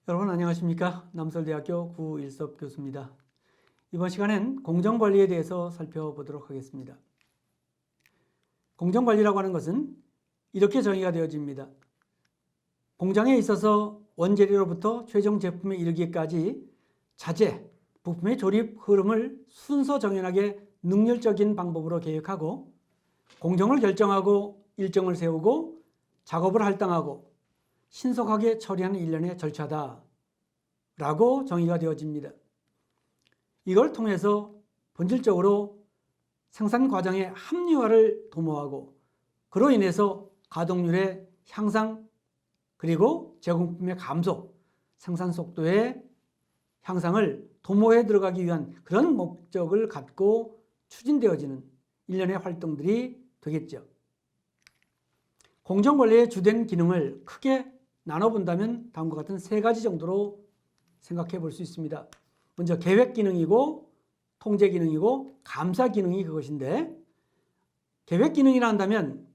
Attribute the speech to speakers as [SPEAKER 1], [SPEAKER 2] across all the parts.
[SPEAKER 1] 여러분 안녕하십니까? 남설대학교 구일섭 교수입니다. 이번 시간엔 공정관리에 대해서 살펴보도록 하겠습니다. 공정관리라고 하는 것은 이렇게 정의가 되어집니다. 공장에 있어서 원재료로부터 최종 제품에 이르기까지 자재, 부품의 조립 흐름을 순서 정연하게 능률적인 방법으로 계획하고 공정을 결정하고 일정을 세우고 작업을 할당하고 신속하게 처리하는 일련의 절차다 라고 정의가 되어집니다. 이걸 통해서 본질적으로 생산 과정의 합리화를 도모하고 그로 인해서 가동률의 향상 그리고 제공품의 감소, 생산 속도의 향상을 도모해 들어가기 위한 그런 목적을 갖고 추진되어지는 일련의 활동들이 되겠죠. 공정관리의 주된 기능을 크게 나눠본다면 다음과 같은 세 가지 정도로 생각해 볼 수 있습니다. 먼저 계획 기능이고 통제 기능이고 감사 기능이 그것인데, 계획 기능이라 한다면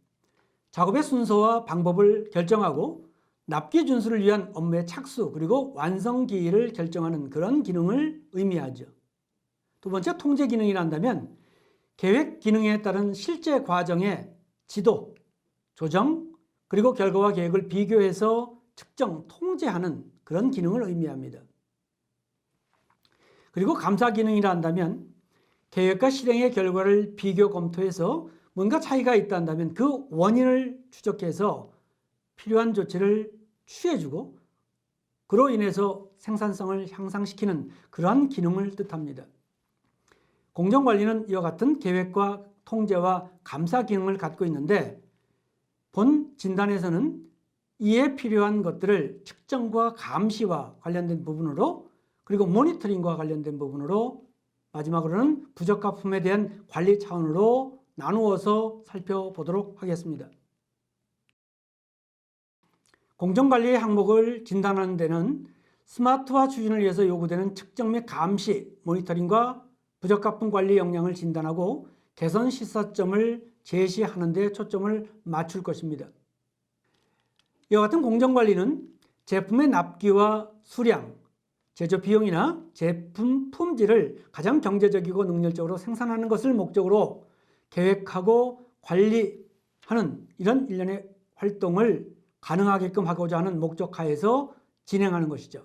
[SPEAKER 1] 작업의 순서와 방법을 결정하고 납기 준수를 위한 업무의 착수 그리고 완성 기일을 결정하는 그런 기능을 의미하죠. 두 번째 통제 기능이라 한다면 계획 기능에 따른 실제 과정의 지도, 조정 그리고 결과와 계획을 비교해서 측정, 통제하는 그런 기능을 의미합니다. 그리고 감사 기능이라 한다면 계획과 실행의 결과를 비교 검토해서 뭔가 차이가 있다 한다면 그 원인을 추적해서 필요한 조치를 취해주고 그로 인해서 생산성을 향상시키는 그러한 기능을 뜻합니다. 공정관리는 이와 같은 계획과 통제와 감사 기능을 갖고 있는데, 본 진단에서는 이에 필요한 것들을 측정과 감시와 관련된 부분으로, 그리고 모니터링과 관련된 부분으로, 마지막으로는 부적합품에 대한 관리 차원으로 나누어서 살펴보도록 하겠습니다. 공정관리의 항목을 진단하는 데는 스마트화 추진을 위해서 요구되는 측정 및 감시, 모니터링과 부적합품 관리 역량을 진단하고 개선 시사점을 제시하는 데 초점을 맞출 것입니다. 이와 같은 공정관리는 제품의 납기와 수량, 제조 비용이나 제품 품질을 가장 경제적이고 능률적으로 생산하는 것을 목적으로 계획하고 관리하는 이런 일련의 활동을 가능하게끔 하고자 하는 목적하에서 진행하는 것이죠.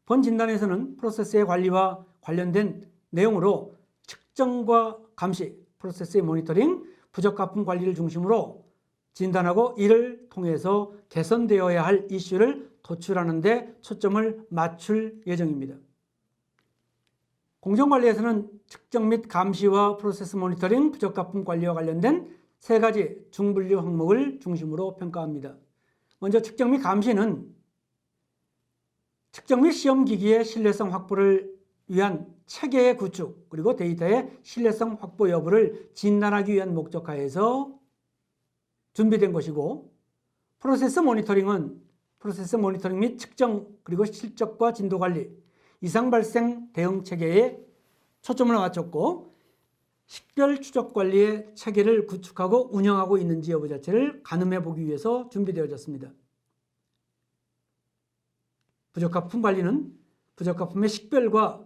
[SPEAKER 1] 본 진단에서는 프로세스의 관리와 관련된 내용으로 측정과 감시, 프로세스의 모니터링, 부적합품 관리를 중심으로 진단하고 이를 통해서 개선되어야 할 이슈를 도출하는 데 초점을 맞출 예정입니다. 공정관리에서는 측정 및 감시와 프로세스 모니터링, 부적합품 관리와 관련된 세 가지 중분류 항목을 중심으로 평가합니다. 먼저 측정 및 감시는 측정 및 시험기기의 신뢰성 확보를 위한 체계의 구축 그리고 데이터의 신뢰성 확보 여부를 진단하기 위한 목적하에서 준비된 것이고, 프로세스 모니터링은 프로세스 모니터링 및 측정 그리고 실적과 진도 관리, 이상 발생 대응 체계에 초점을 맞췄고 식별 추적 관리의 체계를 구축하고 운영하고 있는지 여부 자체를 가늠해 보기 위해서 준비되어졌습니다. 부적합품 관리는 부적합품의 식별과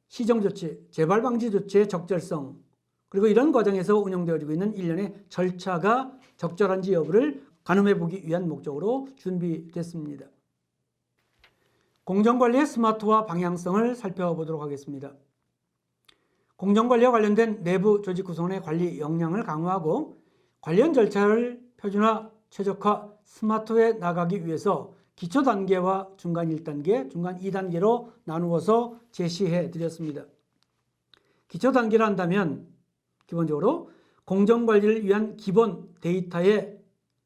[SPEAKER 1] 시정 조치, 재발 방지 조치의 적절성, 그리고 이런 과정에서 운영되어지고 있는 일련의 절차가 적절한지 여부를 가늠해 보기 위한 목적으로 준비됐습니다. 공정관리의 스마트화 방향성을 살펴보도록 하겠습니다. 공정관리와 관련된 내부 조직 구성원의 관리 역량을 강화하고 관련 절차를 표준화, 최적화, 스마트화해 나가기 위해서 기초 단계와 중간 1단계, 중간 2단계로 나누어서 제시해 드렸습니다. 기초 단계라 한다면 기본적으로 공정관리를 위한 기본 데이터의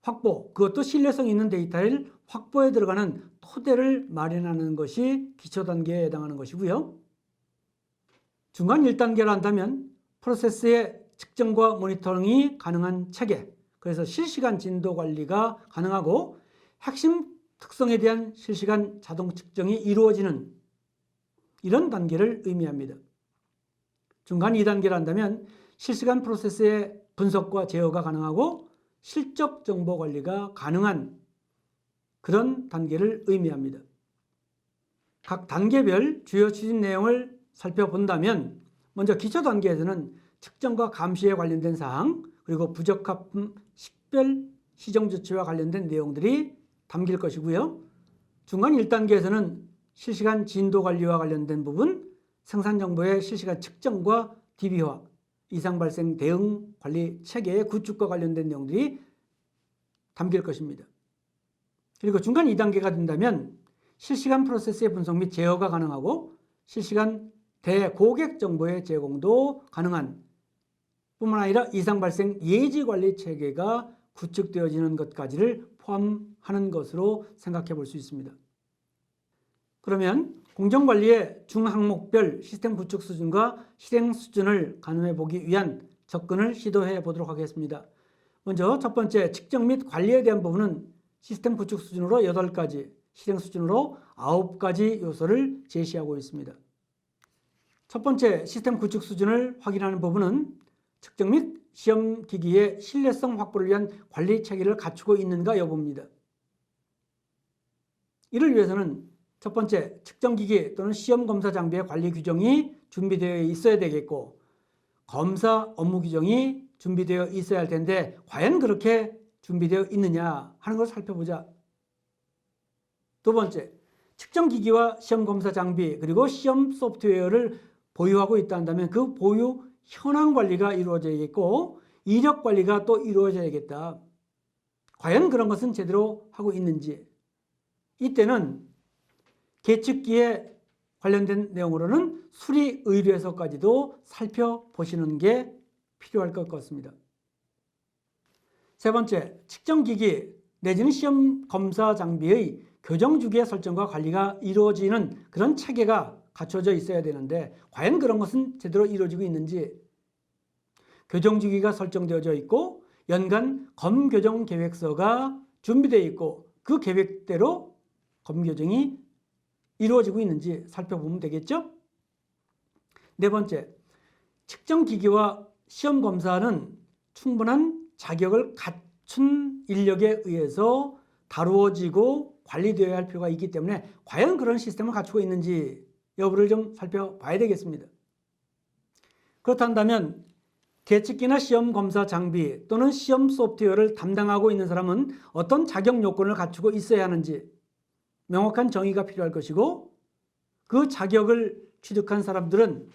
[SPEAKER 1] 확보, 그것도 신뢰성 있는 데이터를 확보에 들어가는 토대를 마련하는 것이 기초 단계에 해당하는 것이고요. 중간 1단계라 한다면 프로세스의 측정과 모니터링이 가능한 체계, 그래서 실시간 진도 관리가 가능하고 핵심 특성에 대한 실시간 자동 측정이 이루어지는 이런 단계를 의미합니다. 중간 2단계라 한다면 실시간 프로세스의 분석과 제어가 가능하고 실적 정보 관리가 가능한 그런 단계를 의미합니다. 각 단계별 주요 추진 내용을 살펴본다면 먼저 기초 단계에서는 측정과 감시에 관련된 사항, 그리고 부적합품 식별 시정 조치와 관련된 내용들이 담길 것이고요. 중간 1단계에서는 실시간 진도 관리와 관련된 부분, 생산 정보의 실시간 측정과 DB화, 이상 발생 대응 관리 체계의 구축과 관련된 내용들이 담길 것입니다. 그리고 중간 2단계가 된다면 실시간 프로세스의 분석 및 제어가 가능하고 실시간 대고객 정보의 제공도 가능한 뿐만 아니라 이상 발생 예지 관리 체계가 구축되어지는 것까지를 포함하는 것으로 생각해 볼 수 있습니다. 그러면 공정관리의 중항목별 시스템 구축 수준과 실행 수준을 가늠해 보기 위한 접근을 시도해 보도록 하겠습니다. 먼저 첫 번째 측정 및 관리에 대한 부분은 시스템 구축 수준으로 8가지, 실행 수준으로 9가지 요소를 제시하고 있습니다. 첫 번째 시스템 구축 수준을 확인하는 부분은 측정 및 시험 기기의 신뢰성 확보를 위한 관리 체계를 갖추고 있는가 여부입니다. 이를 위해서는 첫 번째, 측정기기 또는 시험 검사 장비의 관리 규정이 준비되어 있어야 되겠고 검사 업무 규정이 준비되어 있어야 할 텐데 과연 그렇게 준비되어 있느냐 하는 걸 살펴보자. 두 번째, 측정기기와 시험 검사 장비 그리고 시험 소프트웨어를 보유하고 있다 한다면 그 보유 현황 관리가 이루어져야겠고 이력 관리가 또 이루어져야겠다. 과연 그런 것은 제대로 하고 있는지. 이때는 계측기에 관련된 내용으로는 수리 의뢰서까지도 살펴보시는 게 필요할 것 같습니다. 세 번째, 측정기기 내지는 시험 검사 장비의 교정 주기의 설정과 관리가 이루어지는 그런 체계가 갖춰져 있어야 되는데 과연 그런 것은 제대로 이루어지고 있는지. 교정 주기가 설정되어져 있고 연간 검교정 계획서가 준비되어 있고 그 계획대로 검교정이 이루어지고 있는지 살펴보면 되겠죠? 네 번째, 측정기기와 시험 검사는 충분한 자격을 갖춘 인력에 의해서 다루어지고 관리되어야 할 필요가 있기 때문에 과연 그런 시스템을 갖추고 있는지 여부를 좀 살펴봐야 되겠습니다. 그렇다면 계측기나 시험 검사 장비 또는 시험 소프트웨어를 담당하고 있는 사람은 어떤 자격 요건을 갖추고 있어야 하는지 명확한 정의가 필요할 것이고 그 자격을 취득한 사람들은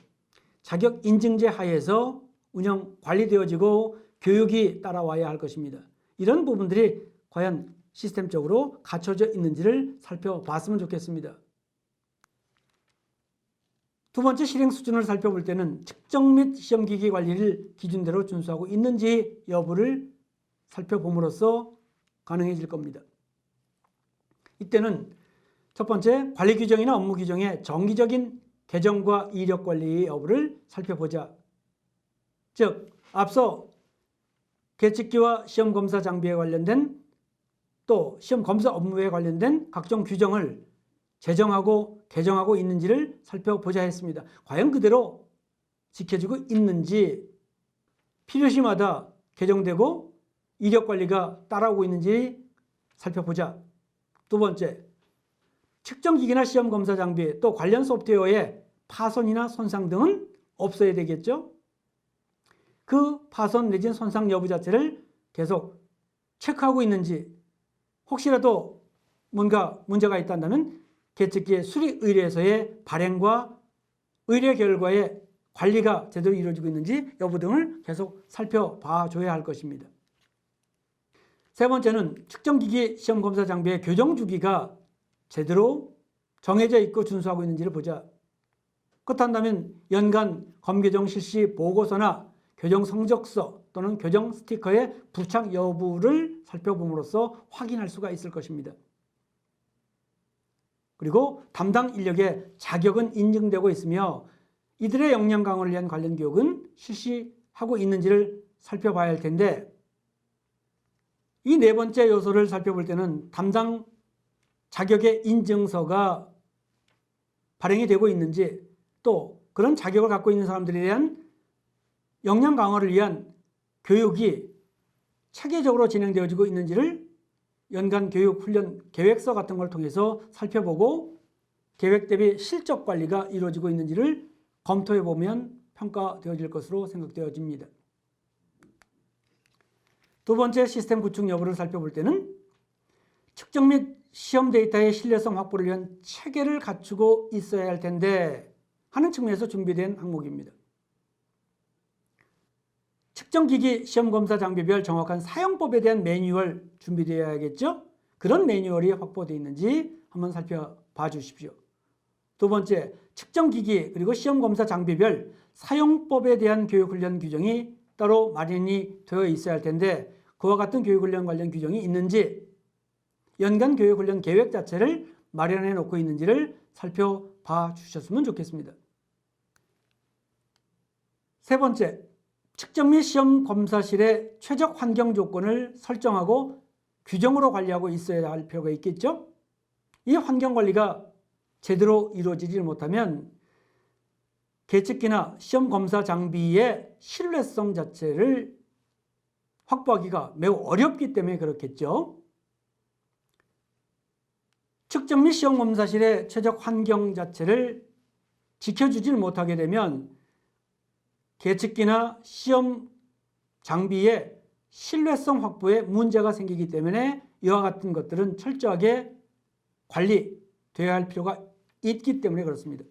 [SPEAKER 1] 자격 인증제 하에서 운영 관리되어지고 교육이 따라와야 할 것입니다. 이런 부분들이 과연 시스템적으로 갖춰져 있는지를 살펴봤으면 좋겠습니다. 두 번째 실행 수준을 살펴볼 때는 측정 및 시험기기 관리를 기준대로 준수하고 있는지 여부를 살펴봄으로써 가능해질 겁니다. 이때는 첫 번째 관리 규정이나 업무 규정의 정기적인 개정과 이력 관리 여부를 살펴보자. 즉 앞서 계측기와 시험 검사 장비에 관련된 또 시험 검사 업무에 관련된 각종 규정을 제정하고 개정하고 있는지를 살펴보자 했습니다. 과연 그대로 지켜지고 있는지, 필요시마다 개정되고 이력 관리가 따라오고 있는지 살펴보자. 두 번째, 측정기기나 시험 검사 장비 또 관련 소프트웨어의 파손이나 손상 등은 없어야 되겠죠. 그 파손 내지는 손상 여부 자체를 계속 체크하고 있는지, 혹시라도 뭔가 문제가 있다면 계측기의 수리 의뢰서의 발행과 의뢰 결과의 관리가 제대로 이루어지고 있는지 여부 등을 계속 살펴봐 줘야 할 것입니다. 세 번째는 측정기기 시험 검사 장비의 교정 주기가 제대로 정해져 있고 준수하고 있는지를 보자. 그렇다면 연간 검교정 실시 보고서나 교정 성적서 또는 교정 스티커의 부착 여부를 살펴봄으로써 확인할 수가 있을 것입니다. 그리고 담당 인력의 자격은 인증되고 있으며 이들의 역량 강화를 위한 관련 교육은 실시하고 있는지를 살펴봐야 할 텐데 이 네 번째 요소를 살펴볼 때는 담당 자격의 인증서가 발행이 되고 있는지 또 그런 자격을 갖고 있는 사람들에 대한 역량 강화를 위한 교육이 체계적으로 진행되어지고 있는지를 연간 교육 훈련 계획서 같은 걸 통해서 살펴보고 계획 대비 실적 관리가 이루어지고 있는지를 검토해 보면 평가되어질 것으로 생각되어집니다. 두 번째, 시스템 구축 여부를 살펴볼 때는 측정 및 시험 데이터의 신뢰성 확보를 위한 체계를 갖추고 있어야 할 텐데 하는 측면에서 준비된 항목입니다. 측정기기 시험검사 장비별 정확한 사용법에 대한 매뉴얼 준비되어야겠죠? 그런 매뉴얼이 확보되어 있는지 한번 살펴봐 주십시오. 두 번째, 측정기기 그리고 시험검사 장비별 사용법에 대한 교육훈련 규정이 따로 마련이 되어 있어야 할 텐데 그와 같은 교육훈련 관련 규정이 있는지, 연간 교육훈련 계획 자체를 마련해 놓고 있는지를 살펴봐 주셨으면 좋겠습니다. 세 번째, 측정 및 시험 검사실의 최적 환경 조건을 설정하고 규정으로 관리하고 있어야 할 필요가 있겠죠? 이 환경 관리가 제대로 이루어지지 못하면 계측기나 시험 검사 장비의 신뢰성 자체를 확보하기가 매우 어렵기 때문에 그렇겠죠. 측정 및 시험 검사실의 최적 환경 자체를 지켜주지 못하게 되면 계측기나 시험 장비의 신뢰성 확보에 문제가 생기기 때문에 이와 같은 것들은 철저하게 관리되어야 할 필요가 있기 때문에 그렇습니다.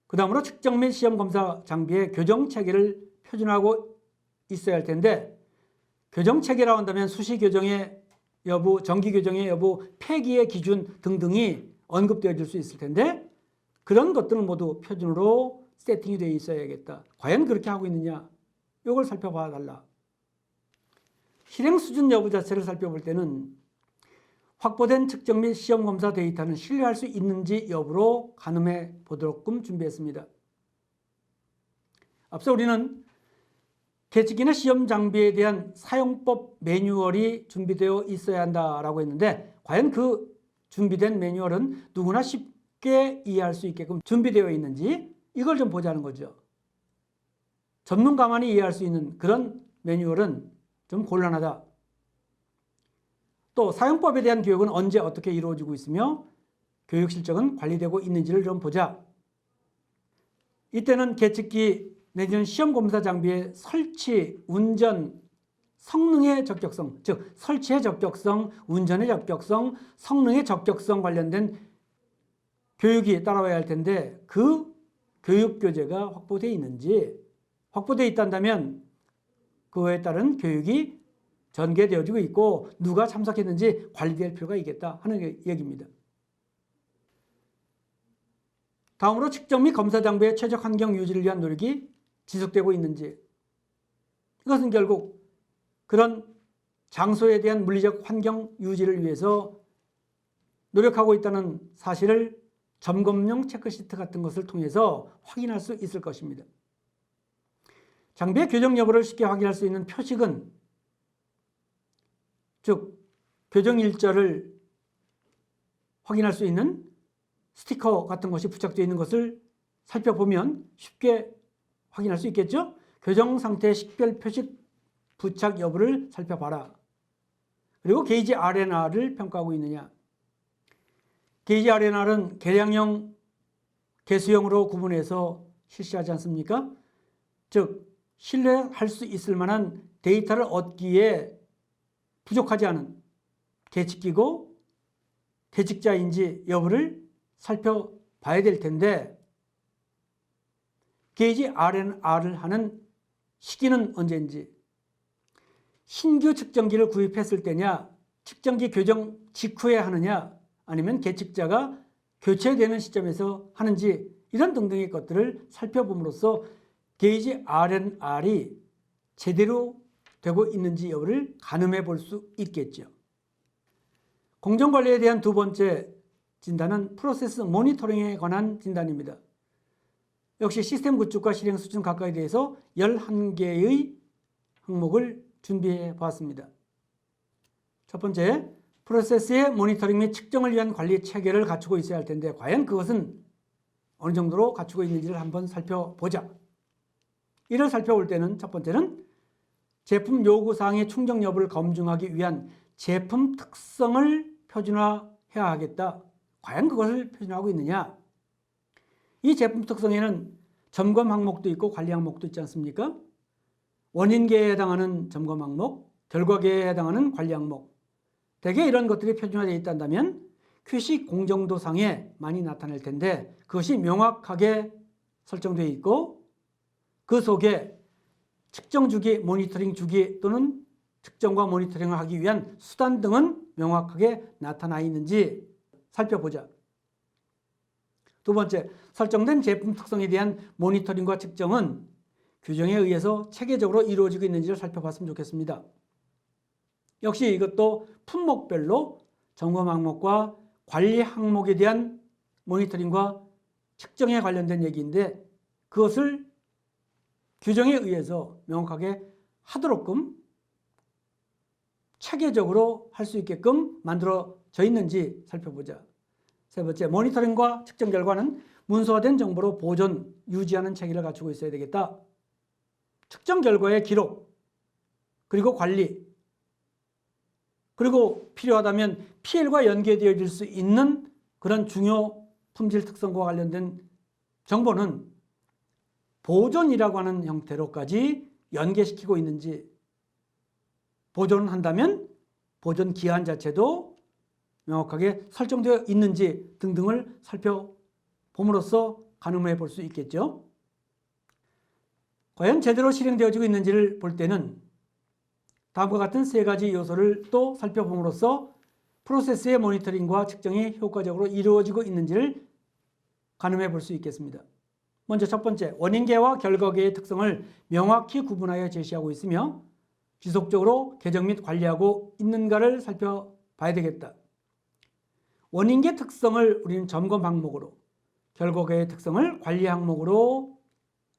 [SPEAKER 1] 그 다음으로 측정 및 시험 검사 장비의 교정 체계를 표준화하고 있어야 할 텐데, 교정 체계라고 한다면 수시 교정의 여부, 정기 교정의 여부, 폐기의 기준 등등이 언급되어질 수 있을 텐데 그런 것들은 모두 표준으로 세팅이 되어 있어야겠다. 과연 그렇게 하고 있느냐? 이걸 살펴봐 달라. 실행 수준 여부 자체를 살펴볼 때는 확보된 측정 및 시험 검사 데이터는 신뢰할 수 있는지 여부로 가늠해 보도록끔 준비했습니다. 앞서 우리는 계측기나 시험 장비에 대한 사용법 매뉴얼이 준비되어 있어야 한다라고 했는데 과연 그 준비된 매뉴얼은 누구나 쉽게 이해할 수 있게끔 준비되어 있는지 이걸 좀 보자는 거죠. 전문가만이 이해할 수 있는 그런 매뉴얼은 좀 곤란하다. 또 사용법에 대한 교육은 언제 어떻게 이루어지고 있으며 교육 실적은 관리되고 있는지를 좀 보자. 이때는 계측기 내지는 시험검사 장비의 설치, 운전, 성능의 적격성, 즉 설치의 적격성, 운전의 적격성, 성능의 적격성 관련된 교육이 따라와야 할 텐데 그 교육 교재가 확보되어 있는지, 확보되어 있다면 그에 따른 교육이 전개되어지고 있고 누가 참석했는지 관리될 필요가 있겠다 하는 얘기입니다. 다음으로 측정 및 검사 장비의 최적 환경 유지를 위한 노력이 지속되고 있는지, 이것은 결국 그런 장소에 대한 물리적 환경 유지를 위해서 노력하고 있다는 사실을 점검용 체크시트 같은 것을 통해서 확인할 수 있을 것입니다. 장비의 교정 여부를 쉽게 확인할 수 있는 표식은, 즉 교정 일자를 확인할 수 있는 스티커 같은 것이 부착되어 있는 것을 살펴보면 쉽게 확인할 수 있겠죠? 교정 상태 식별 표식 부착 여부를 살펴봐라. 그리고 게이지 R&R을 평가하고 있느냐. 게이지 R&R은 계량형, 개수형으로 구분해서 실시하지 않습니까? 즉 신뢰할 수 있을 만한 데이터를 얻기에 부족하지 않은 계측기고 계측자인지 여부를 살펴봐야 될 텐데 게이지 R&R을 하는 시기는 언제인지, 신규 측정기를 구입했을 때냐, 측정기 교정 직후에 하느냐, 아니면 계측자가 교체되는 시점에서 하는지 이런 등등의 것들을 살펴봄으로써 게이지 R&R이 제대로 되고 있는지 여부를 가늠해 볼 수 있겠죠. 공정관리에 대한 두 번째 진단은 프로세스 모니터링에 관한 진단입니다. 역시 시스템 구축과 실행 수준 각각에 대해서 11개의 항목을 준비해 보았습니다. 첫 번째, 프로세스의 모니터링 및 측정을 위한 관리 체계를 갖추고 있어야 할 텐데 과연 그것은 어느 정도로 갖추고 있는지를 한번 살펴보자. 이를 살펴볼 때는 첫 번째는 제품 요구사항의 충족 여부를 검증하기 위한 제품 특성을 표준화해야 하겠다. 과연 그것을 표준하고 있느냐? 이 제품 특성에는 점검 항목도 있고 관리 항목도 있지 않습니까? 원인계에 해당하는 점검 항목, 결과계에 해당하는 관리 항목. 대개 이런 것들이 표준화되어 있다면 QC 공정도상에 많이 나타날 텐데 그것이 명확하게 설정되어 있고 그 속에 측정 주기, 모니터링 주기 또는 측정과 모니터링을 하기 위한 수단 등은 명확하게 나타나 있는지 살펴보자. 두 번째, 설정된 제품 특성에 대한 모니터링과 측정은 규정에 의해서 체계적으로 이루어지고 있는지를 살펴봤으면 좋겠습니다. 역시 이것도 품목별로 점검 항목과 관리 항목에 대한 모니터링과 측정에 관련된 얘기인데 그것을 규정에 의해서 명확하게 하도록끔 체계적으로 할 수 있게끔 만들어져 있는지 살펴보자. 세 번째, 모니터링과 측정 결과는 문서화된 정보로 보존, 유지하는 체계를 갖추고 있어야 되겠다. 측정 결과의 기록, 그리고 관리, 그리고 필요하다면 PL과 연계되어질 수 있는 그런 중요 품질 특성과 관련된 정보는 보존이라고 하는 형태로까지 연계시키고 있는지, 보존한다면 보존 기한 자체도 명확하게 설정되어 있는지 등등을 살펴봄으로써 가늠해 볼 수 있겠죠. 과연 제대로 실행되어지고 있는지를 볼 때는 다음과 같은 세 가지 요소를 또 살펴봄으로써 프로세스의 모니터링과 측정이 효과적으로 이루어지고 있는지를 가늠해 볼 수 있겠습니다. 먼저 첫 번째, 원인계와 결과계의 특성을 명확히 구분하여 제시하고 있으며 지속적으로 개정 및 관리하고 있는가를 살펴봐야 되겠다. 원인계 특성을 우리는 점검 항목으로, 결과계의 특성을 관리 항목으로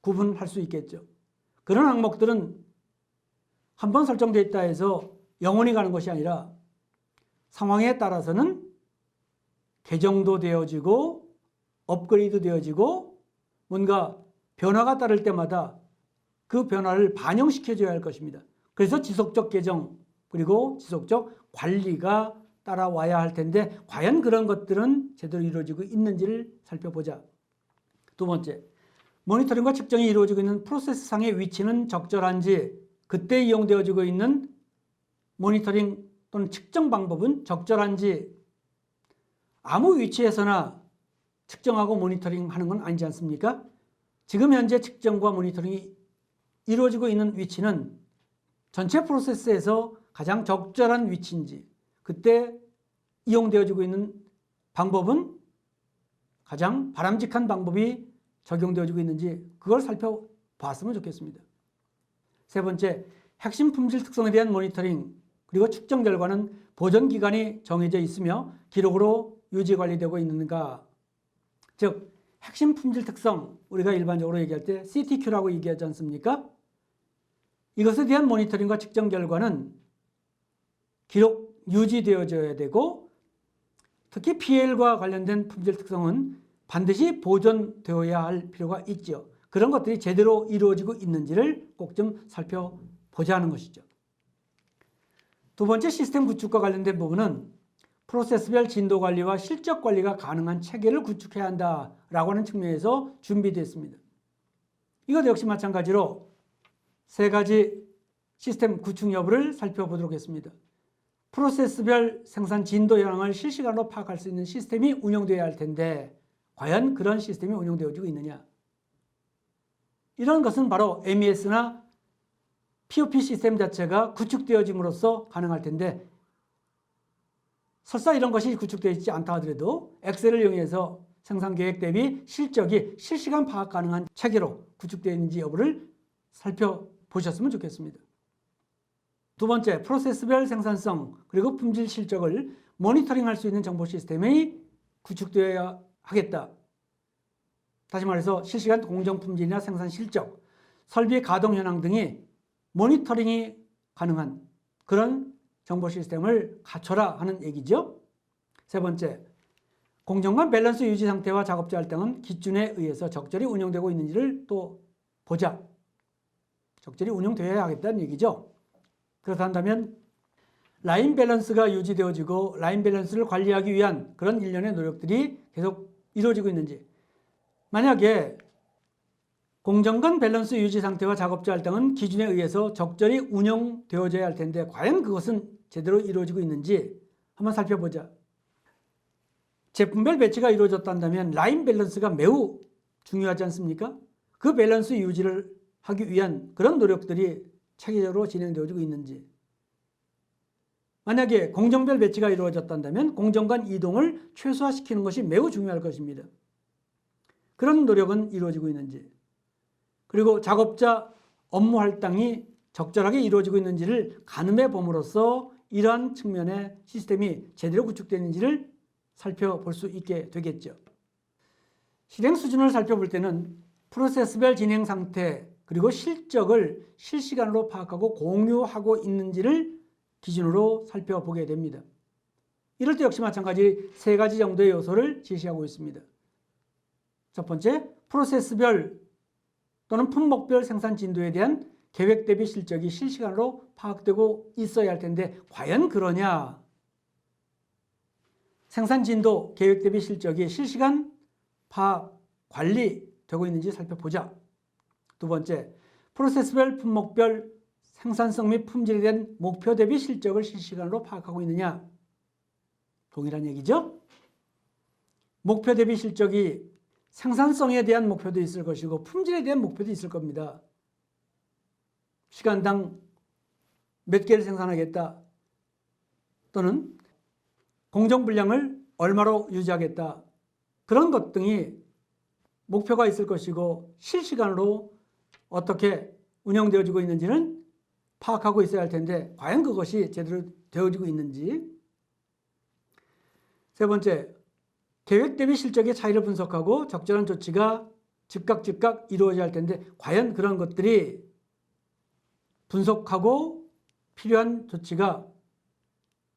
[SPEAKER 1] 구분할 수 있겠죠. 그런 항목들은 한번 설정되어 있다 해서 영원히 가는 것이 아니라 상황에 따라서는 개정도 되어지고 업그레이드 되어지고 뭔가 변화가 따를 때마다 그 변화를 반영시켜줘야 할 것입니다. 그래서 지속적 개정 그리고 지속적 관리가 따라와야 할 텐데 과연 그런 것들은 제대로 이루어지고 있는지를 살펴보자. 두 번째, 모니터링과 측정이 이루어지고 있는 프로세스상의 위치는 적절한지, 그때 이용되어지고 있는 모니터링 또는 측정 방법은 적절한지, 아무 위치에서나 측정하고 모니터링 하는 건 아니지 않습니까? 지금 현재 측정과 모니터링이 이루어지고 있는 위치는 전체 프로세스에서 가장 적절한 위치인지, 그때 이용되어지고 있는 방법은 가장 바람직한 방법이 적용되어지고 있는지 그걸 살펴봤으면 좋겠습니다. 세 번째, 핵심 품질 특성에 대한 모니터링 그리고 측정 결과는 보존 기간이 정해져 있으며 기록으로 유지 관리되고 있는가. 즉 핵심 품질 특성, 우리가 일반적으로 얘기할 때 CTQ라고 얘기하지 않습니까? 이것에 대한 모니터링과 측정 결과는 기록 유지되어져야 되고 특히 PL과 관련된 품질 특성은 반드시 보존되어야 할 필요가 있죠. 그런 것들이 제대로 이루어지고 있는지를 꼭 좀 살펴보자 하는 것이죠. 두 번째, 시스템 구축과 관련된 부분은 프로세스별 진도 관리와 실적 관리가 가능한 체계를 구축해야 한다라고 하는 측면에서 준비되었습니다. 이것 역시 마찬가지로 세 가지 시스템 구축 여부를 살펴보도록 하겠습니다. 프로세스별 생산 진도 현황을 실시간으로 파악할 수 있는 시스템이 운영되어야 할 텐데 과연 그런 시스템이 운영되어지고 있느냐. 이런 것은 바로 MES나 POP 시스템 자체가 구축되어짐으로써 가능할 텐데 설사 이런 것이 구축되어 있지 않다 하더라도 엑셀을 이용해서 생산계획 대비 실적이 실시간 파악 가능한 체계로 구축되어 있는지 여부를 살펴보셨으면 좋겠습니다. 두 번째, 프로세스별 생산성 그리고 품질 실적을 모니터링할 수 있는 정보 시스템이 구축되어야 하겠다. 다시 말해서 실시간 공정 품질이나 생산 실적, 설비 가동 현황 등이 모니터링이 가능한 그런 정보 시스템을 갖춰라 하는 얘기죠. 세 번째, 공정과 밸런스 유지 상태와 작업자 할당은 기준에 의해서 적절히 운영되고 있는지를 또 보자. 적절히 운영되어야 하겠다는 얘기죠. 그렇다면 라인 밸런스가 유지되어지고 라인 밸런스를 관리하기 위한 그런 일련의 노력들이 계속 이루어지고 있는지, 만약에 공정간 밸런스 유지 상태와 작업자 할당은 기준에 의해서 적절히 운영되어져야 할 텐데 과연 그것은 제대로 이루어지고 있는지 한번 살펴보자. 제품별 배치가 이루어졌다면 라인 밸런스가 매우 중요하지 않습니까? 그 밸런스 유지를 하기 위한 그런 노력들이 체계적으로 진행되어지고 있는지, 만약에 공정별 배치가 이루어졌다면 공정 간 이동을 최소화시키는 것이 매우 중요할 것입니다. 그런 노력은 이루어지고 있는지, 그리고 작업자 업무 할당이 적절하게 이루어지고 있는지를 가늠해 봄으로써 이러한 측면의 시스템이 제대로 구축되는지를 살펴볼 수 있게 되겠죠. 실행 수준을 살펴볼 때는 프로세스별 진행 상태 그리고 실적을 실시간으로 파악하고 공유하고 있는지를 기준으로 살펴보게 됩니다. 이럴 때 역시 마찬가지 세 가지 정도의 요소를 제시하고 있습니다. 첫 번째, 프로세스별 또는 품목별 생산 진도에 대한 계획 대비 실적이 실시간으로 파악되고 있어야 할 텐데 과연 그러냐? 생산 진도, 계획 대비 실적이 실시간 파악, 관리되고 있는지 살펴보자. 두 번째, 프로세스별, 품목별 생산성 및 품질에 대한 목표 대비 실적을 실시간으로 파악하고 있느냐? 동일한 얘기죠? 목표 대비 실적이 생산성에 대한 목표도 있을 것이고 품질에 대한 목표도 있을 겁니다. 시간당 몇 개를 생산하겠다, 또는 공정 분량을 얼마로 유지하겠다, 그런 것 등이 목표가 있을 것이고 실시간으로 어떻게 운영되어지고 있는지는 파악하고 있어야 할 텐데 과연 그것이 제대로 되어지고 있는지. 세 번째, 계획 대비 실적의 차이를 분석하고 적절한 조치가 즉각 이루어져야 할 텐데 과연 그런 것들이 분석하고 필요한 조치가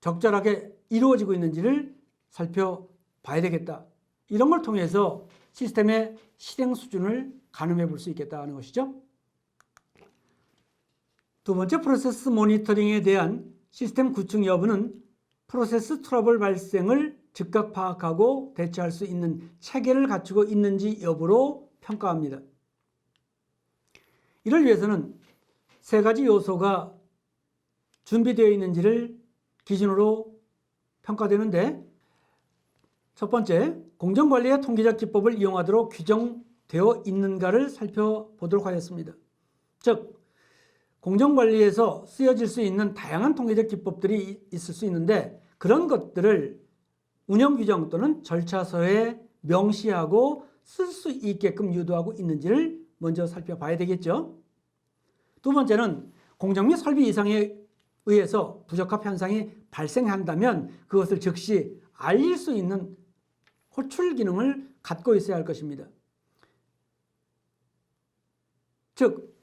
[SPEAKER 1] 적절하게 이루어지고 있는지를 살펴봐야 되겠다. 이런 걸 통해서 시스템의 실행 수준을 가늠해 볼 수 있겠다는 것이죠. 두 번째, 프로세스 모니터링에 대한 시스템 구축 여부는 프로세스 트러블 발생을 즉각 파악하고 대처할 수 있는 체계를 갖추고 있는지 여부로 평가합니다. 이를 위해서는 세 가지 요소가 준비되어 있는지를 기준으로 평가되는데, 첫 번째, 공정관리의 통계적 기법을 이용하도록 규정되어 있는가를 살펴보도록 하겠습니다. 즉, 공정관리에서 쓰여질 수 있는 다양한 통계적 기법들이 있을 수 있는데 그런 것들을 운영규정 또는 절차서에 명시하고 쓸 수 있게끔 유도하고 있는지를 먼저 살펴봐야 되겠죠. 두 번째는 공정 및 설비 이상에 의해서 부적합 현상이 발생한다면 그것을 즉시 알릴 수 있는 호출 기능을 갖고 있어야 할 것입니다. 즉,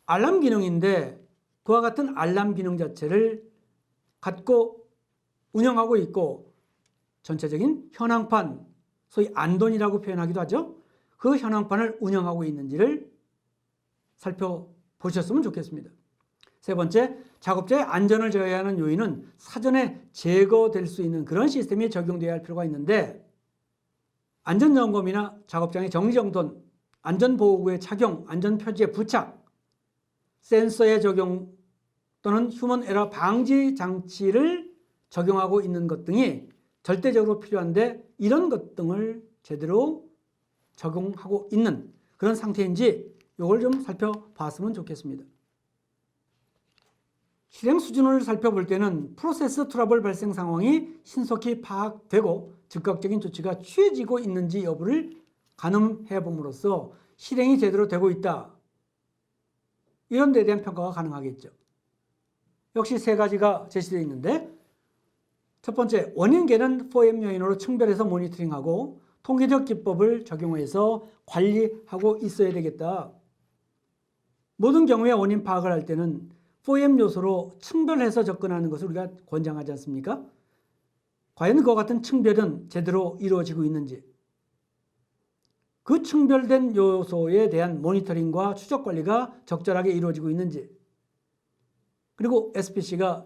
[SPEAKER 1] 알람 기능인데 그와 같은 알람 기능 자체를 갖고 운영하고 있고 전체적인 현황판, 소위 안돈이라고 표현하기도 하죠. 그 현황판을 운영하고 있는지를 살펴보셨으면 좋겠습니다. 세 번째, 작업자의 안전을 저해하는 요인은 사전에 제거될 수 있는 그런 시스템이 적용되어야 할 필요가 있는데 안전점검이나 작업장의 정리정돈, 안전보호구의 착용, 안전표지의 부착, 센서의 적용 또는 휴먼 에러 방지 장치를 적용하고 있는 것 등이 절대적으로 필요한데 이런 것 등을 제대로 적용하고 있는 그런 상태인지 이걸 좀 살펴봤으면 좋겠습니다. 실행 수준을 살펴볼 때는 프로세스 트러블 발생 상황이 신속히 파악되고 즉각적인 조치가 취해지고 있는지 여부를 가늠해 봄으로써 실행이 제대로 되고 있다, 이런 데에 대한 평가가 가능하겠죠. 역시 세 가지가 제시되어 있는데, 첫 번째, 원인계는 4M 요인으로 층별해서 모니터링하고 통계적 기법을 적용해서 관리하고 있어야 되겠다. 모든 경우에 원인 파악을 할 때는 4M 요소로 층별해서 접근하는 것을 우리가 권장하지 않습니까? 과연 그와 같은 층별은 제대로 이루어지고 있는지, 그 층별된 요소에 대한 모니터링과 추적 관리가 적절하게 이루어지고 있는지, 그리고 SPC가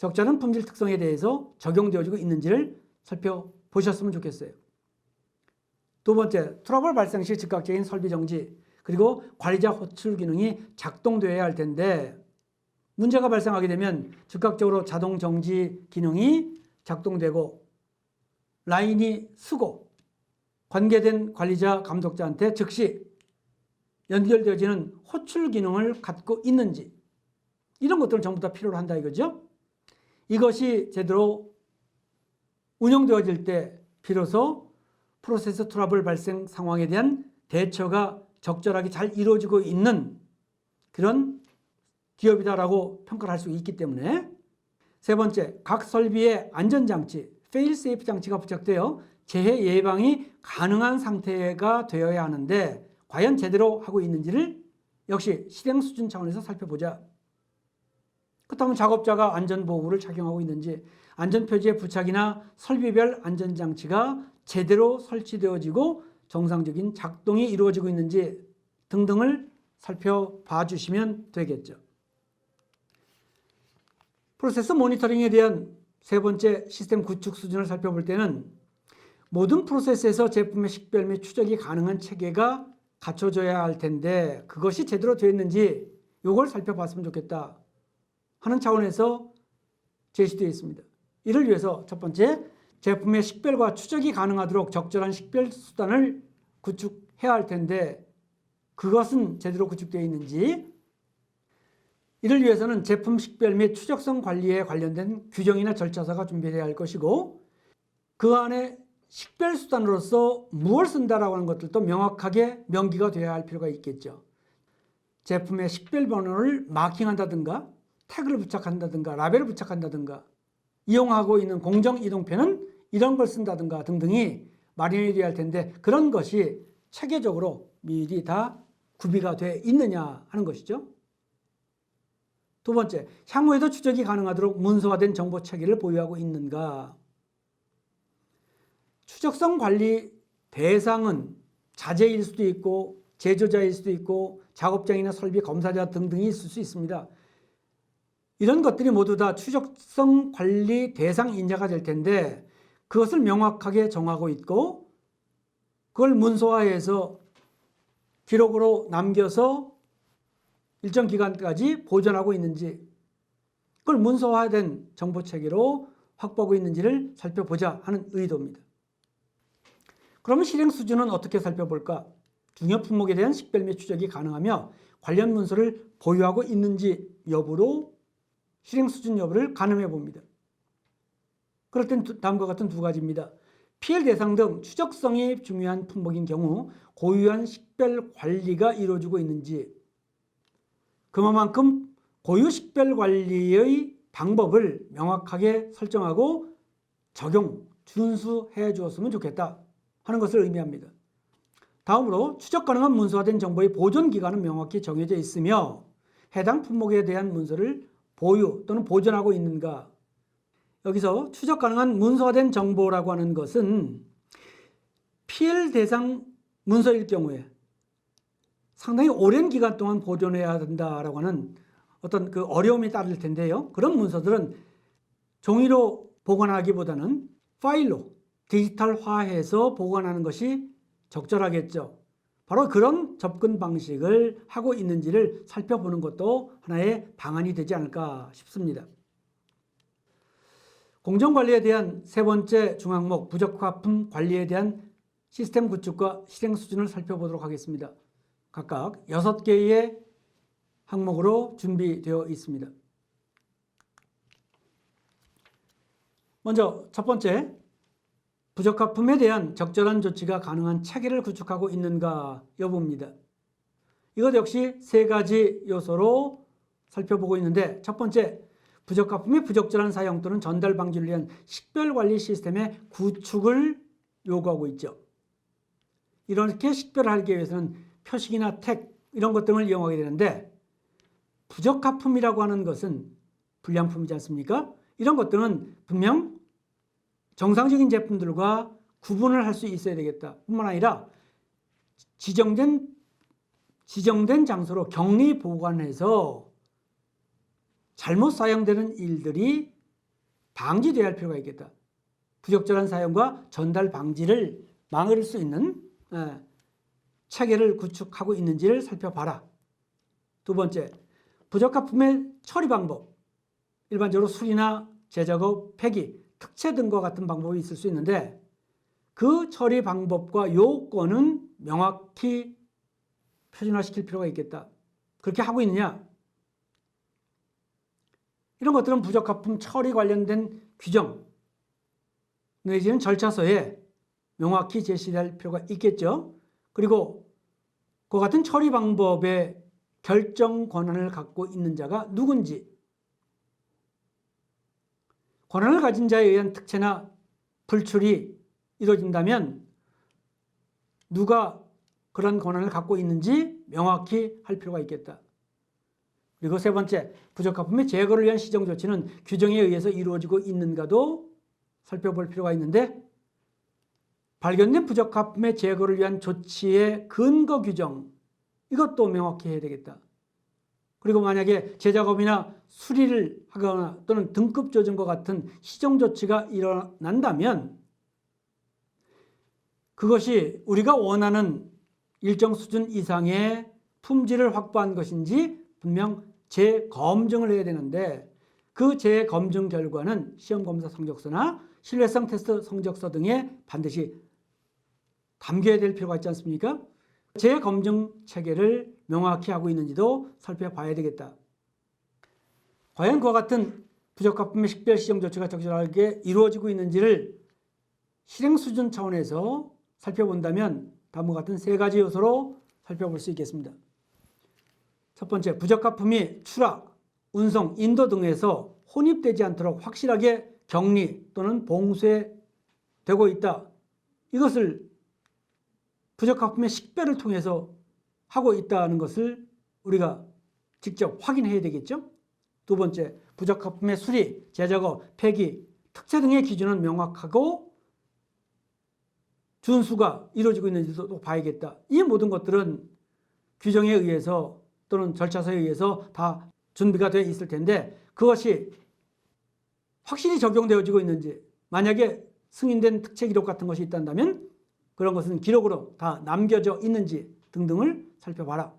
[SPEAKER 1] 적절한 품질 특성에 대해서 적용되어지고 있는지를 살펴보셨으면 좋겠어요. 두 번째, 트러블 발생 시 즉각적인 설비 정지, 그리고 관리자 호출 기능이 작동되어야 할 텐데 문제가 발생하게 되면 즉각적으로 자동 정지 기능이 작동되고 라인이 쓰고 관계된 관리자 감독자한테 즉시 연결되어지는 호출 기능을 갖고 있는지, 이런 것들을 전부 다 필요로 한다 이거죠. 이것이 제대로 운영되어질 때 비로소 프로세스 트러블 발생 상황에 대한 대처가 적절하게 잘 이루어지고 있는 그런 기업이다라고 평가를 할 수 있기 때문에. 세 번째, 각 설비의 안전장치, fail safe 장치가 부착되어 재해 예방이 가능한 상태가 되어야 하는데 과연 제대로 하고 있는지를 역시 실행 수준 차원에서 살펴보자. 그렇다면 작업자가 안전보호구를 착용하고 있는지, 안전표지의 부착이나 설비별 안전장치가 제대로 설치되어지고 정상적인 작동이 이루어지고 있는지 등등을 살펴봐 주시면 되겠죠. 프로세스 모니터링에 대한 세 번째 시스템 구축 수준을 살펴볼 때는 모든 프로세스에서 제품의 식별 및 추적이 가능한 체계가 갖춰져야 할 텐데 그것이 제대로 되어 있는지 이걸 살펴봤으면 좋겠다 하는 차원에서 제시되어 있습니다. 이를 위해서 첫 번째, 제품의 식별과 추적이 가능하도록 적절한 식별 수단을 구축해야 할 텐데 그것은 제대로 구축되어 있는지, 이를 위해서는 제품 식별 및 추적성 관리에 관련된 규정이나 절차서가 준비되어야 할 것이고 그 안에 식별 수단으로서 무엇을 쓴다라고 하는 것들도 명확하게 명기가 되어야 할 필요가 있겠죠. 제품의 식별 번호를 마킹한다든가 태그를 부착한다든가 라벨을 부착한다든가 이용하고 있는 공정 이동표는 이런 걸 쓴다든가 등등이 마련이 되어야 할 텐데 그런 것이 체계적으로 미리 다 구비가 되어 있느냐 하는 것이죠. 두 번째, 향후에도 추적이 가능하도록 문서화된 정보 체계를 보유하고 있는가. 추적성 관리 대상은 자재일 수도 있고 제조자일 수도 있고 작업장이나 설비 검사자 등등이 있을 수 있습니다. 이런 것들이 모두 다 추적성 관리 대상 인자가 될 텐데 그것을 명확하게 정하고 있고 그걸 문서화해서 기록으로 남겨서 일정 기간까지 보존하고 있는지, 그걸 문서화된 정보체계로 확보하고 있는지를 살펴보자 하는 의도입니다. 그러면 실행 수준은 어떻게 살펴볼까? 중요 품목에 대한 식별 및 추적이 가능하며 관련 문서를 보유하고 있는지 여부로 실행 수준 여부를 가늠해 봅니다. 그럴 땐 다음과 같은 두 가지입니다. PL 대상 등 추적성이 중요한 품목인 경우 고유한 식별 관리가 이루어지고 있는지, 그만큼 고유 식별 관리의 방법을 명확하게 설정하고 적용, 준수해 주었으면 좋겠다 하는 것을 의미합니다. 다음으로 추적 가능한 문서화된 정보의 보존 기간은 명확히 정해져 있으며 해당 품목에 대한 문서를 보유 또는 보존하고 있는가. 여기서 추적 가능한 문서화된 정보라고 하는 것은 PL 대상 문서일 경우에 상당히 오랜 기간 동안 보존해야 된다라고 하는 어떤 그 어려움이 따를 텐데요. 그런 문서들은 종이로 보관하기보다는 파일로 디지털화해서 보관하는 것이 적절하겠죠. 바로 그런 접근 방식을 하고 있는지를 살펴보는 것도 하나의 방안이 되지 않을까 싶습니다. 공정관리에 대한 세 번째 중항목, 부적합품 관리에 대한 시스템 구축과 실행 수준을 살펴보도록 하겠습니다. 각각 6개의 항목으로 준비되어 있습니다. 먼저 첫 번째, 부적합품에 대한 적절한 조치가 가능한 체계를 구축하고 있는가 여부입니다. 이것 역시 세 가지 요소로 살펴보고 있는데, 첫 번째, 부적합품의 부적절한 사용 또는 전달 방지를 위한 식별관리 시스템의 구축을 요구하고 있죠. 이렇게 식별하기 위해서는 표식이나 택 이런 것 등을 이용하게 되는데, 부적합품이라고 하는 것은 불량품이지 않습니까? 이런 것들은 분명 정상적인 제품들과 구분을 할 수 있어야 되겠다. 뿐만 아니라 지정된 장소로 격리 보관해서 잘못 사용되는 일들이 방지되어야 할 필요가 있겠다. 부적절한 사용과 전달 방지를 막을 수 있는 체계를 구축하고 있는지를 살펴봐라. 두 번째, 부적합품의 처리 방법. 일반적으로 수리나 재작업, 폐기, 특채 등과 같은 방법이 있을 수 있는데 그 처리 방법과 요건은 명확히 표준화시킬 필요가 있겠다. 그렇게 하고 있느냐? 이런 것들은 부적합품 처리 관련된 규정 내지는 절차서에 명확히 제시될 필요가 있겠죠. 그리고 그 같은 처리 방법의 결정 권한을 갖고 있는 자가 누군지, 권한을 가진 자에 의한 특채나 불출이 이루어진다면 누가 그런 권한을 갖고 있는지 명확히 할 필요가 있겠다. 그리고 세 번째, 부적합품의 제거를 위한 시정 조치는 규정에 의해서 이루어지고 있는가도 살펴볼 필요가 있는데 발견된 부적합품의 제거를 위한 조치의 근거 규정, 이것도 명확히 해야 되겠다. 그리고 만약에 재작업이나 수리를 하거나 또는 등급 조정과 같은 시정 조치가 일어난다면 그것이 우리가 원하는 일정 수준 이상의 품질을 확보한 것인지 분명 재검증을 해야 되는데 그 재검증 결과는 시험검사 성적서나 신뢰성 테스트 성적서 등에 반드시 담겨야 될 필요가 있지 않습니까? 재검증 체계를 명확히 하고 있는지도 살펴봐야 되겠다. 과연 그와 같은 부적합품의 식별 시정 조치가 적절하게 이루어지고 있는지를 실행 수준 차원에서 살펴본다면 다음과 같은 세 가지 요소로 살펴볼 수 있겠습니다. 첫 번째, 부적합품이 추락, 운송, 인도 등에서 혼입되지 않도록 확실하게 격리 또는 봉쇄되고 있다. 이것을 부적합품의 식별을 통해서 하고 있다는 것을 우리가 직접 확인해야 되겠죠. 두 번째, 부적합품의 수리, 재작업, 폐기, 특채 등의 기준은 명확하고 준수가 이루어지고 있는지도 또 봐야겠다. 이 모든 것들은 규정에 의해서 또는 절차서에 의해서 다 준비가 되어 있을 텐데 그것이 확실히 적용되어지고 있는지, 만약에 승인된 특채 기록 같은 것이 있다면 그런 것은 기록으로 다 남겨져 있는지 등등을 살펴봐라.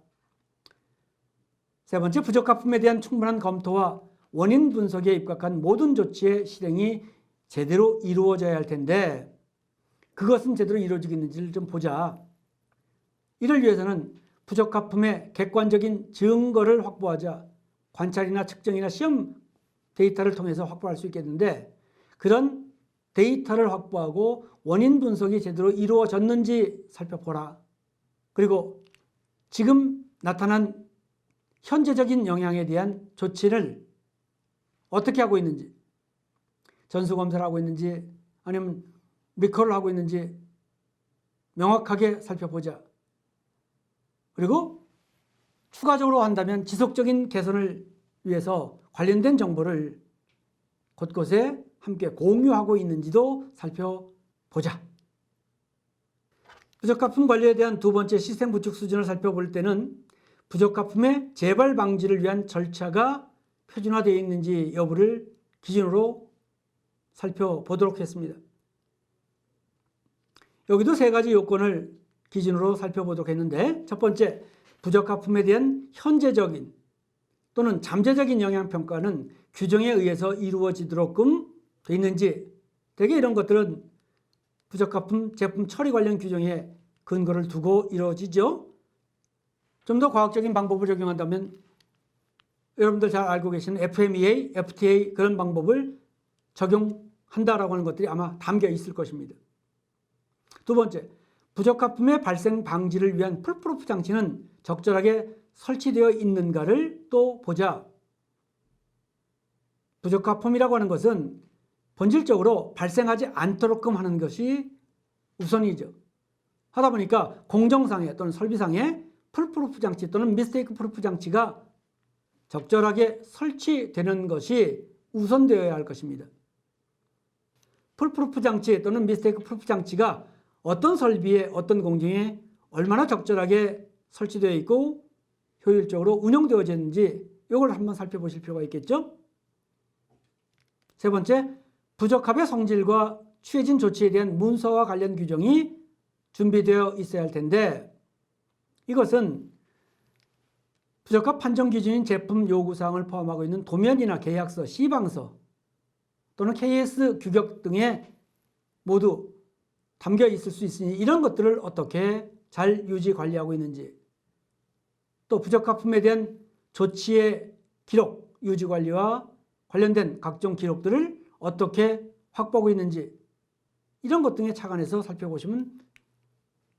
[SPEAKER 1] 세 번째, 부적합품에 대한 충분한 검토와 원인 분석에 입각한 모든 조치의 실행이 제대로 이루어져야 할 텐데 그것은 제대로 이루어지고 있는지를 좀 보자. 이를 위해서는 부적합품의 객관적인 증거를 확보하자. 관찰이나 측정이나 시험 데이터를 통해서 확보할 수 있겠는데 그런 데이터를 확보하고 원인 분석이 제대로 이루어졌는지 살펴보라. 그리고 지금 나타난 현재적인 영향에 대한 조치를 어떻게 하고 있는지, 전수검사를 하고 있는지 아니면 리콜을 하고 있는지 명확하게 살펴보자. 그리고 추가적으로 한다면 지속적인 개선을 위해서 관련된 정보를 곳곳에 함께 공유하고 있는지도 살펴보자. 부적합품 관리에 대한 두 번째 시스템 구축 수준을 살펴볼 때는 부적합품의 재발 방지를 위한 절차가 표준화되어 있는지 여부를 기준으로 살펴보도록 했습니다. 여기도 세 가지 요건을 기준으로 살펴보도록 했는데 첫 번째, 부적합품에 대한 현재적인 또는 잠재적인 영향평가는 규정에 의해서 이루어지도록끔 되어 있는지, 대개 이런 것들은 부적합품 제품 처리 관련 규정에 근거를 두고 이루어지죠. 좀 더 과학적인 방법을 적용한다면 여러분들 잘 알고 계시는 FMEA, FTA 그런 방법을 적용한다라고 하는 것들이 아마 담겨 있을 것입니다. 두 번째, 부적합품의 발생 방지를 위한 풀프루프 장치는 적절하게 설치되어 있는가를 또 보자. 부적합품이라고 하는 것은 본질적으로 발생하지 않도록끔 하는 것이 우선이죠. 하다 보니까 공정상에 또는 설비상에 풀프루프 장치 또는 미스테이크 프루프 장치가 적절하게 설치되는 것이 우선되어야 할 것입니다. 풀프루프 장치 또는 미스테이크 프루프 장치가 어떤 설비에 어떤 공정에 얼마나 적절하게 설치되어 있고 효율적으로 운영되어지는지 이걸 한번 살펴보실 필요가 있겠죠. 세 번째, 부적합의 성질과 취해진 조치에 대한 문서와 관련 규정이 준비되어 있어야 할 텐데 이것은 부적합 판정 기준인 제품 요구사항을 포함하고 있는 도면이나 계약서, 시방서 또는 KS 규격 등에 모두 담겨 있을 수 있으니 이런 것들을 어떻게 잘 유지 관리하고 있는지, 또 부적합품에 대한 조치의 기록, 유지 관리와 관련된 각종 기록들을 어떻게 확보하고 있는지 이런 것 등에 착안해서 살펴보시면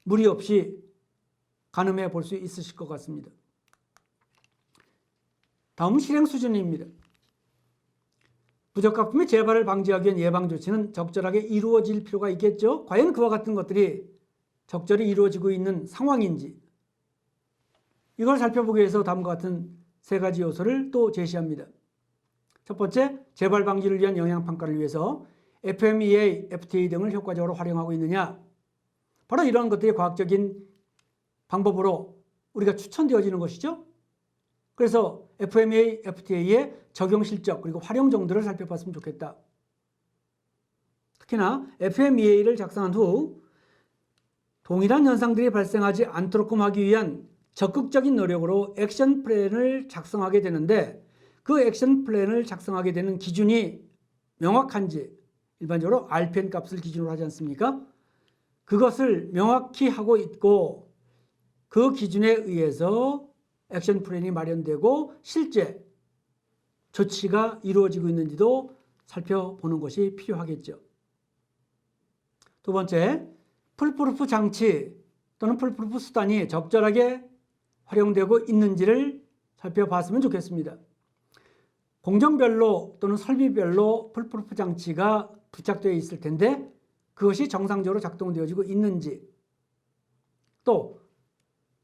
[SPEAKER 1] 무리 없이 가늠해 볼 수 있으실 것 같습니다. 다음 실행 수준입니다. 부적합품의 재발을 방지하기 위한 예방 조치는 적절하게 이루어질 필요가 있겠죠. 과연 그와 같은 것들이 적절히 이루어지고 있는 상황인지 이걸 살펴보기 위해서 다음과 같은 세 가지 요소를 또 제시합니다. 첫 번째, 재발 방지를 위한 영향평가를 위해서 FMEA, FTA 등을 효과적으로 활용하고 있느냐. 바로 이러한 것들이 과학적인 방법으로 우리가 추천되어지는 것이죠. 그래서 FMEA, FTA의 적용 실적 그리고 활용 정도를 살펴봤으면 좋겠다. 특히나 FMEA를 작성한 후 동일한 현상들이 발생하지 않도록 하기 위한 적극적인 노력으로 액션 플랜을 작성하게 되는데 그 액션 플랜을 작성하게 되는 기준이 명확한지, 일반적으로 RPN 값을 기준으로 하지 않습니까? 그것을 명확히 하고 있고 그 기준에 의해서 액션 플랜이 마련되고 실제 조치가 이루어지고 있는지도 살펴보는 것이 필요하겠죠. 두 번째, 풀프루프 장치 또는 풀프루프 수단이 적절하게 활용되고 있는지를 살펴봤으면 좋겠습니다. 공정별로 또는 설비별로 풀프루프 장치가 부착되어 있을 텐데 그것이 정상적으로 작동되어지고 있는지, 또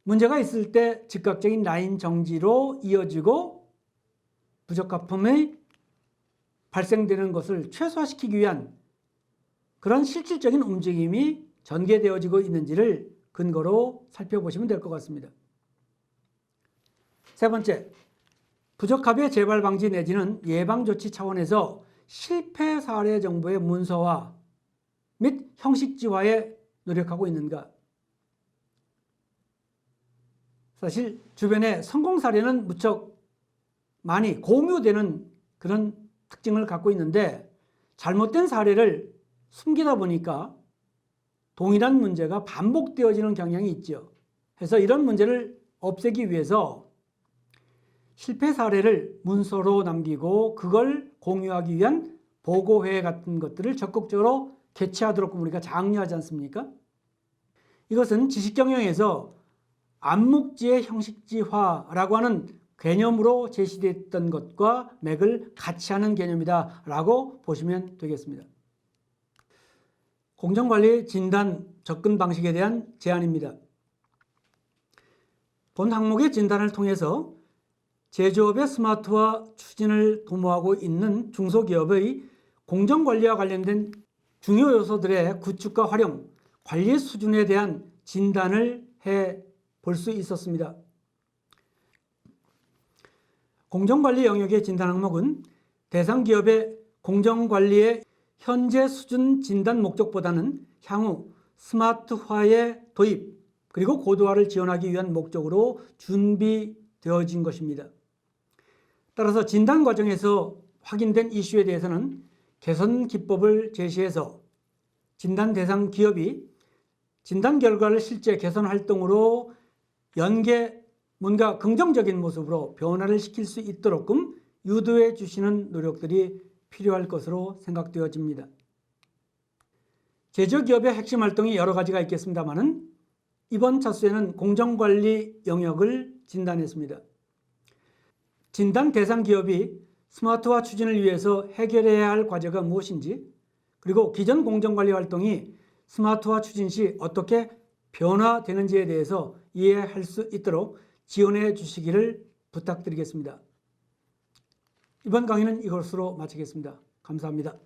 [SPEAKER 1] 문제가 있을 때 즉각적인 라인 정지로 이어지고 부적합품이 발생되는 것을 최소화시키기 위한 그런 실질적인 움직임이 전개되어지고 있는지를 근거로 살펴보시면 될 것 같습니다. 세 번째, 부적합의 재발 방지 내지는 예방 조치 차원에서 실패 사례 정보의 문서화 및 형식지화에 노력하고 있는가. 사실 주변에 성공 사례는 무척 많이 공유되는 그런 특징을 갖고 있는데 잘못된 사례를 숨기다 보니까 동일한 문제가 반복되어지는 경향이 있죠. 그래서 이런 문제를 없애기 위해서 실패 사례를 문서로 남기고 그걸 공유하기 위한 보고회 같은 것들을 적극적으로 개최하도록 우리가 장려하지 않습니까? 이것은 지식경영에서 암묵지의 형식지화라고 하는 개념으로 제시됐던 것과 맥을 같이 하는 개념이다라고 보시면 되겠습니다. 공정관리 진단 접근 방식에 대한 제안입니다. 본 항목의 진단을 통해서 제조업의 스마트화 추진을 도모하고 있는 중소기업의 공정관리와 관련된 중요 요소들의 구축과 활용, 관리 수준에 대한 진단을 해 볼 수 있었습니다. 공정관리 영역의 진단 항목은 대상 기업의 공정관리의 현재 수준 진단 목적보다는 향후 스마트화의 도입 그리고 고도화를 지원하기 위한 목적으로 준비되어진 것입니다. 따라서 진단 과정에서 확인된 이슈에 대해서는 개선 기법을 제시해서 진단 대상 기업이 진단 결과를 실제 개선 활동으로 연계 뭔가 긍정적인 모습으로 변화를 시킬 수 있도록끔 유도해 주시는 노력들이 필요할 것으로 생각되어집니다. 제조기업의 핵심 활동이 여러 가지가 있겠습니다만은 이번 차수에는 공정관리 영역을 진단했습니다. 진단 대상 기업이 스마트화 추진을 위해서 해결해야 할 과제가 무엇인지, 그리고 기존 공정관리 활동이 스마트화 추진 시 어떻게 변화되는지에 대해서 이해할 수 있도록 지원해 주시기를 부탁드리겠습니다. 이번 강의는 이것으로 마치겠습니다. 감사합니다.